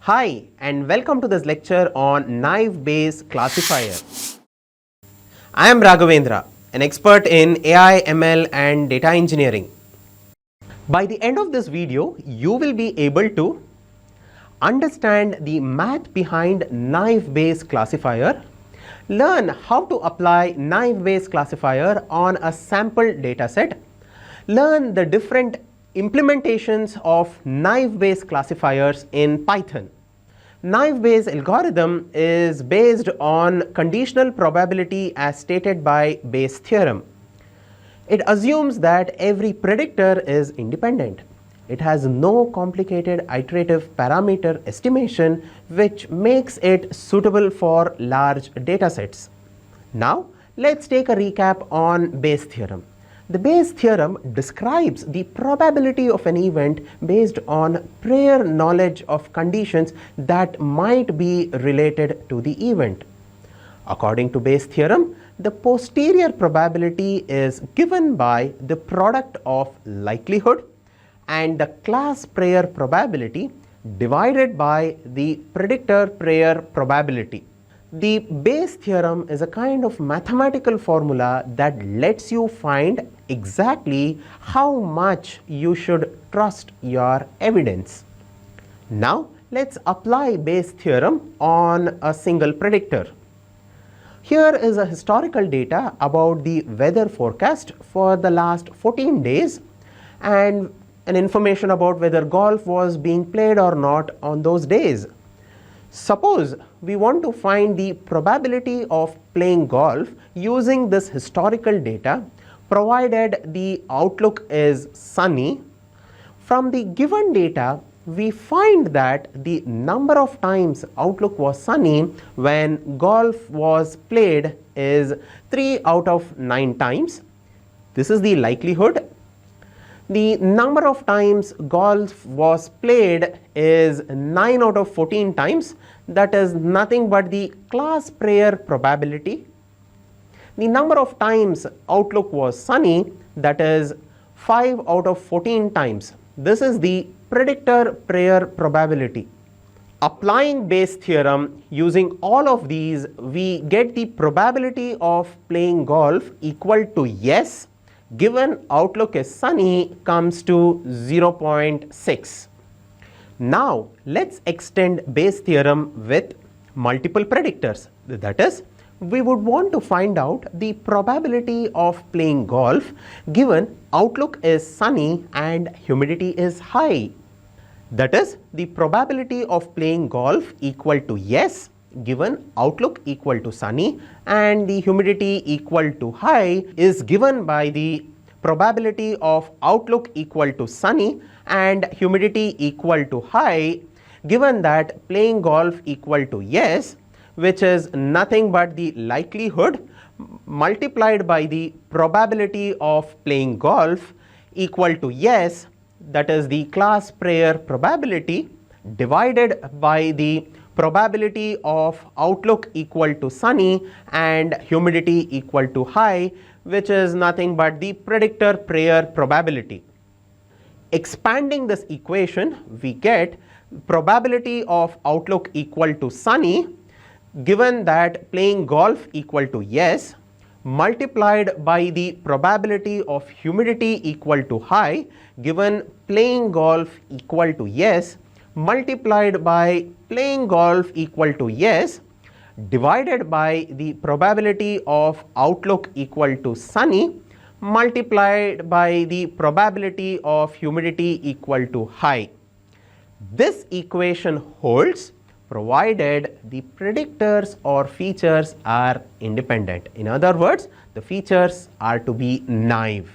Hi and welcome to this lecture on Naïve Vayes Classifier. I am Raghavendra, an expert in AI, ML and data engineering. By the end of this video, you will be able to understand the math behind Naïve Vayes Classifier, learn how to apply Naïve Vayes Classifier on a sample dataset, learn the different implementations of Naïve Vayes classifiers in Python. Naïve Bayes algorithm is based on conditional probability as stated by Bayes' theorem. It assumes that every predictor is independent. It has no complicated iterative parameter estimation, which makes it suitable for large datasets. Now, let's take a recap on Bayes' theorem. The Bayes' theorem describes the probability of an event based on prior knowledge of conditions that might be related to the event. According to Bayes' theorem, the posterior probability is given by the product of likelihood and the class prior probability divided by the predictor prior probability. The Bayes' theorem is a kind of mathematical formula that lets you find exactly how much you should trust your evidence. Now, let's apply Bayes' theorem on a single predictor. Here is a historical data about the weather forecast for the last 14 days and an information about whether golf was being played or not on those days. Suppose we want to find the probability of playing golf using this historical data, provided the outlook is sunny. From the given data, we find that the number of times outlook was sunny when golf was played is 3 out of 9 times. This is the likelihood. The number of times golf was played is 9 out of 14 times. That is nothing but the class prior probability. The number of times outlook was sunny, that is 5 out of 14 times. This is the predictor prior probability. Applying Bayes' theorem using all of these, we get the probability of playing golf equal to yes given outlook is sunny comes to 0.6. Now, let's extend Bayes' theorem with multiple predictors. That is, we would want to find out the probability of playing golf given outlook is sunny and humidity is high. That is, the probability of playing golf equal to yes given outlook equal to sunny and the humidity equal to high is given by the probability of outlook equal to sunny and humidity equal to high given that playing golf equal to yes, which is nothing but the likelihood multiplied by the probability of playing golf equal to yes, that is the class prior probability divided by the probability of outlook equal to sunny and humidity equal to high, which is nothing but the predictor prior probability. Expanding this equation, we get probability of outlook equal to sunny given that playing golf equal to yes multiplied by the probability of humidity equal to high given playing golf equal to yes multiplied by playing golf equal to yes divided by the probability of outlook equal to sunny multiplied by the probability of humidity equal to high. This equation holds provided the predictors or features are independent. In other words, the features are to be naive.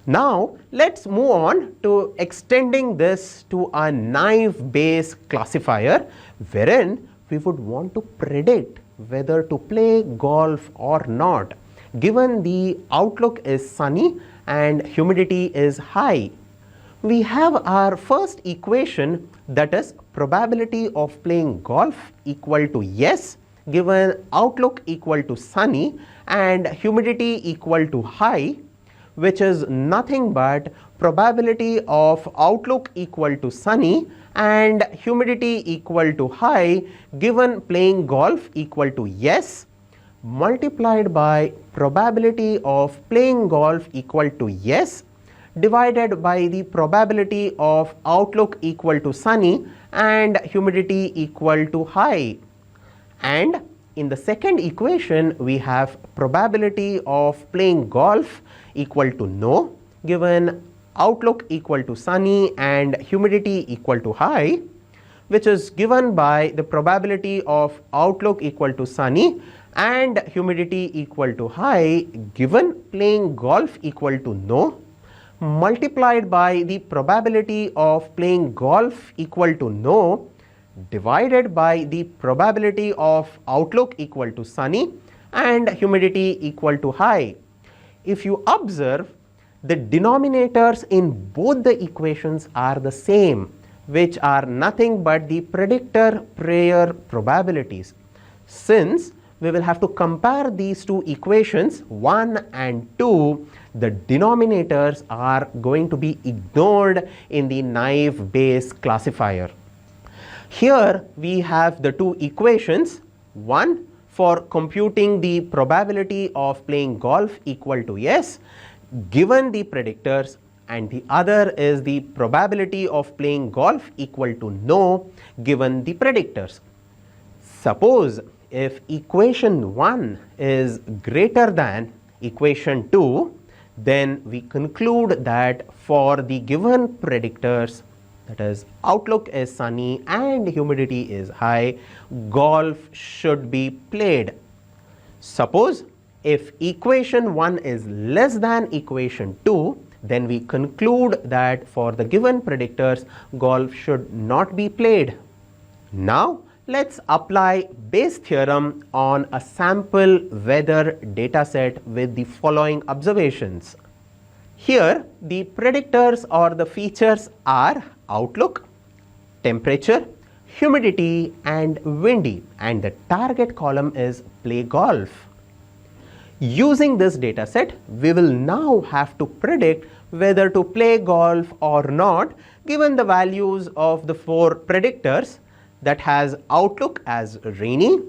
Now, let's move on to extending this to a Naïve Bayes classifier, wherein we would want to predict whether to play golf or not, given the outlook is sunny and humidity is high. We have our first equation, that is probability of playing golf equal to yes given outlook equal to sunny and humidity equal to high. which is nothing but probability of outlook equal to sunny and humidity equal to high given playing golf equal to yes, multiplied by probability of playing golf equal to yes divided by the probability of outlook equal to sunny and humidity equal to high. And in the second equation, we have probability of playing golf equal to no given outlook equal to sunny and humidity equal to high, which is given by the probability of outlook equal to sunny and humidity equal to high given playing golf equal to no, multiplied by the probability of playing golf equal to no divided by the probability of outlook equal to sunny and humidity equal to high. If you observe, the denominators in both the equations are the same, which are nothing but the predictor prior probabilities. Since we will have to compare these two equations 1 and 2, the denominators are going to be ignored in the Naïve Bayes classifier. Here we have the two equations, one for computing the probability of playing golf equal to yes given the predictors, and the other is the probability of playing golf equal to no given the predictors. Suppose if equation 1 is greater than equation 2, then we conclude that for the given predictors, that is outlook is sunny and humidity is high, golf should be played. Suppose if equation 1 is less than equation 2, then we conclude that for the given predictors, golf should not be played. Now let's apply Bayes theorem on a sample weather dataset with the following observations. Here the predictors or the features are outlook, temperature, humidity and windy, and the target column is play golf. Using this dataset, we will now have to predict whether to play golf or not given the values of the four predictors, that has outlook as rainy,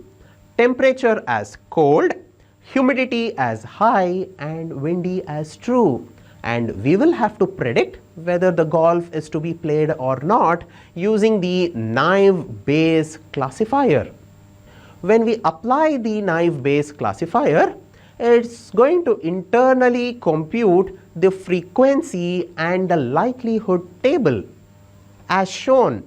temperature as cold, humidity as high and windy as true. And we will have to predict whether the golf is to be played or not using the Naïve Bayes classifier. When we apply the Naïve Bayes classifier, it's going to internally compute the frequency and the likelihood table as shown.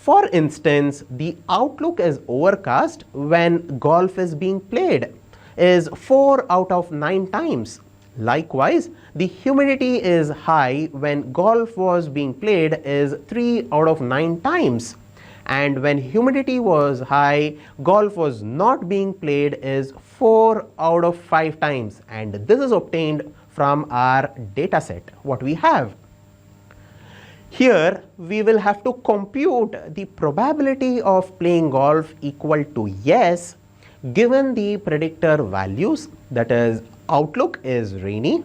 For instance, the outlook is overcast when golf is being played is 4 out of 9 times. Likewise, the humidity is high when golf was being played is 3 out of 9 times. And when humidity was high, golf was not being played is 4 out of 5 times. And this is obtained from our data set, what we have. Here we will have to compute the probability of playing golf equal to yes given the predictor values, that is outlook is rainy,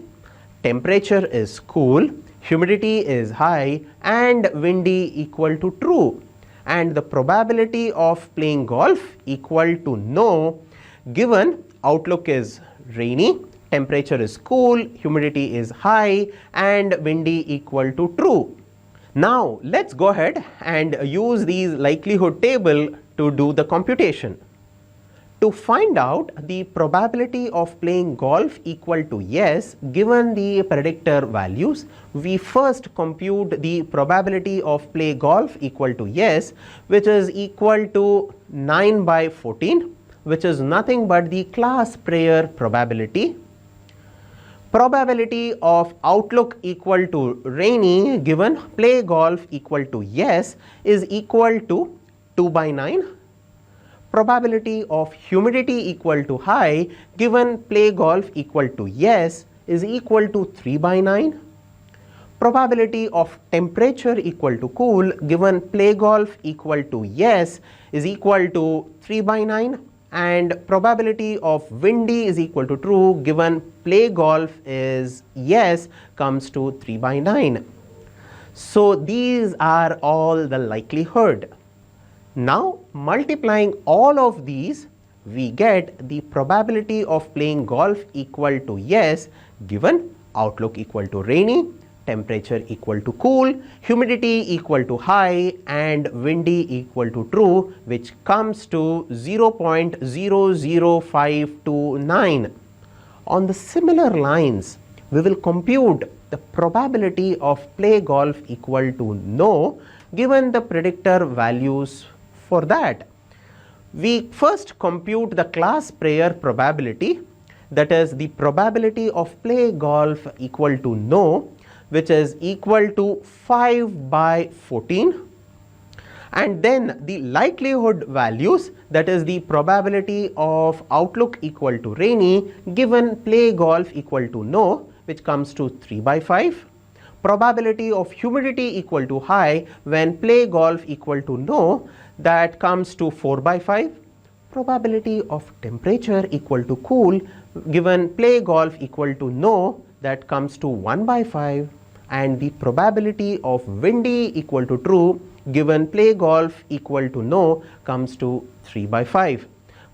temperature is cool, humidity is high and windy equal to true, and the probability of playing golf equal to no given outlook is rainy, temperature is cool, humidity is high and windy equal to true. Now let's go ahead and use these likelihood table to do the computation. To find out the probability of playing golf equal to yes given the predictor values, we first compute the probability of play golf equal to yes, which is equal to 9 by 14, which is nothing but the class prior probability. Probability of outlook equal to rainy given play golf equal to yes is equal to 2 by 9. Probability of humidity equal to high given play golf equal to yes is equal to 3 by 9. Probability of temperature equal to cool given play golf equal to yes is equal to 3 by 9. and probability of windy is equal to true given play golf is yes comes to 3 by 9. So these are all the likelihood. Now multiplying all of these, we get the probability of playing golf equal to yes given outlook equal to rainy, temperature equal to cool, humidity equal to high, and windy equal to true, which comes to 0.00529. On the similar lines, we will compute the probability of play golf equal to no given the predictor values for that. We first compute the class prayer probability, that is the probability of play golf equal to no, which is equal to 5 by 14, and then the likelihood values, that is the probability of outlook equal to rainy given play golf equal to no, which comes to 3 by 5, probability of humidity equal to high when play golf equal to no, that comes to 4 by 5, probability of temperature equal to cool given play golf equal to no, that comes to 1 by 5, and the probability of windy equal to true given play golf equal to no comes to 3 by 5.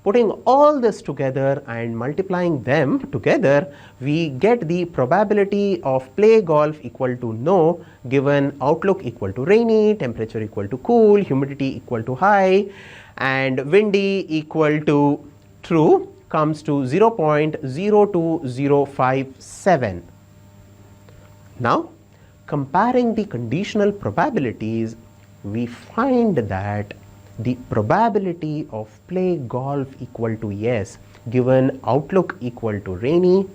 Putting all this together and multiplying them together, we get the probability of play golf equal to no given outlook equal to rainy, temperature equal to cool, humidity equal to high, and windy equal to true comes to 0.02057. Now, comparing the conditional probabilities, we find that the probability of play golf equal to yes given outlook equal to rainy,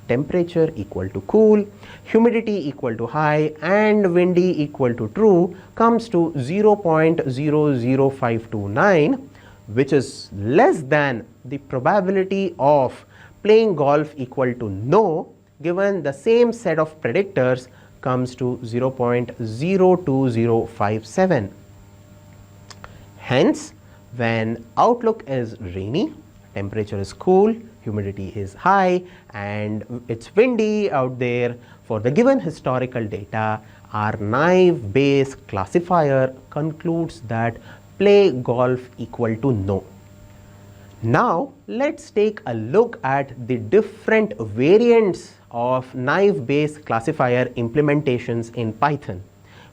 temperature equal to cool, humidity equal to high, and windy equal to true comes to 0.00529, which is less than the probability of playing golf equal to no given the same set of predictors comes to 0.02057. Hence, when outlook is rainy, temperature is cool, humidity is high, and it's windy out there, for the given historical data, our Naïve Bayes classifier concludes that play golf equal to no. Now, let's take a look at the different variants of Naïve Bayes classifier implementations in Python.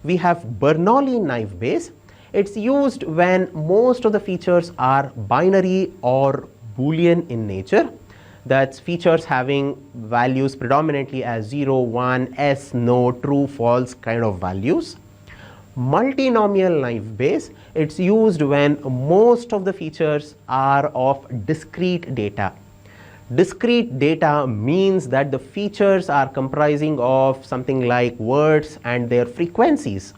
We have Bernoulli Naïve Bayes. It's used when most of the features are binary or Boolean in nature. That's features having values predominantly as 0, 1, yes, no, true, false kind of values. Multinomial Naïve Bayes, it's used when most of the features are of discrete data. Discrete data means that the features are comprising of something like words and their frequencies.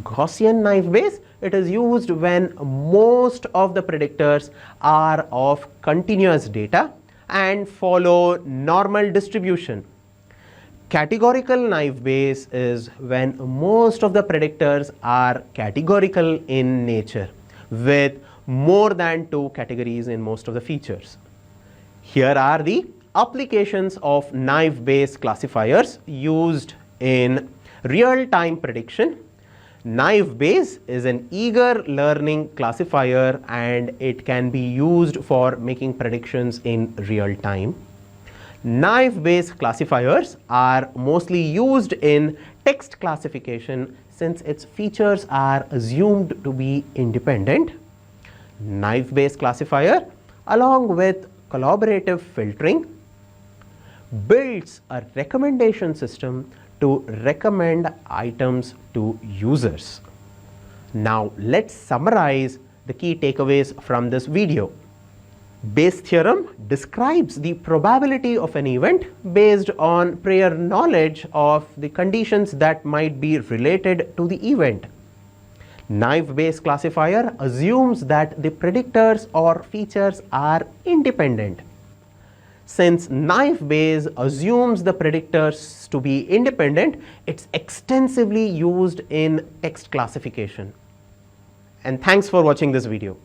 Gaussian Naïve Bayes, it is used when most of the predictors are of continuous data and follow normal distribution. Categorical Naïve Bayes is when most of the predictors are categorical in nature with more than 2 categories in most of the features. Here are the applications of Naïve Bayes classifiers used in real-time prediction. Naïve Bayes is an eager learning classifier and it can be used for making predictions in real time. Naïve Bayes classifiers are mostly used in text classification since its features are assumed to be independent. Naïve Bayes classifier, along with collaborative filtering, builds a recommendation system to recommend items to users. Now let's summarize the key takeaways from this video. Bayes theorem describes the probability of an event based on prior knowledge of the conditions that might be related to the event. Naïve Bayes classifier assumes that the predictors or features are independent. Since Naïve Bayes assumes the predictors to be independent, it's extensively used in text classification. And thanks for watching this video.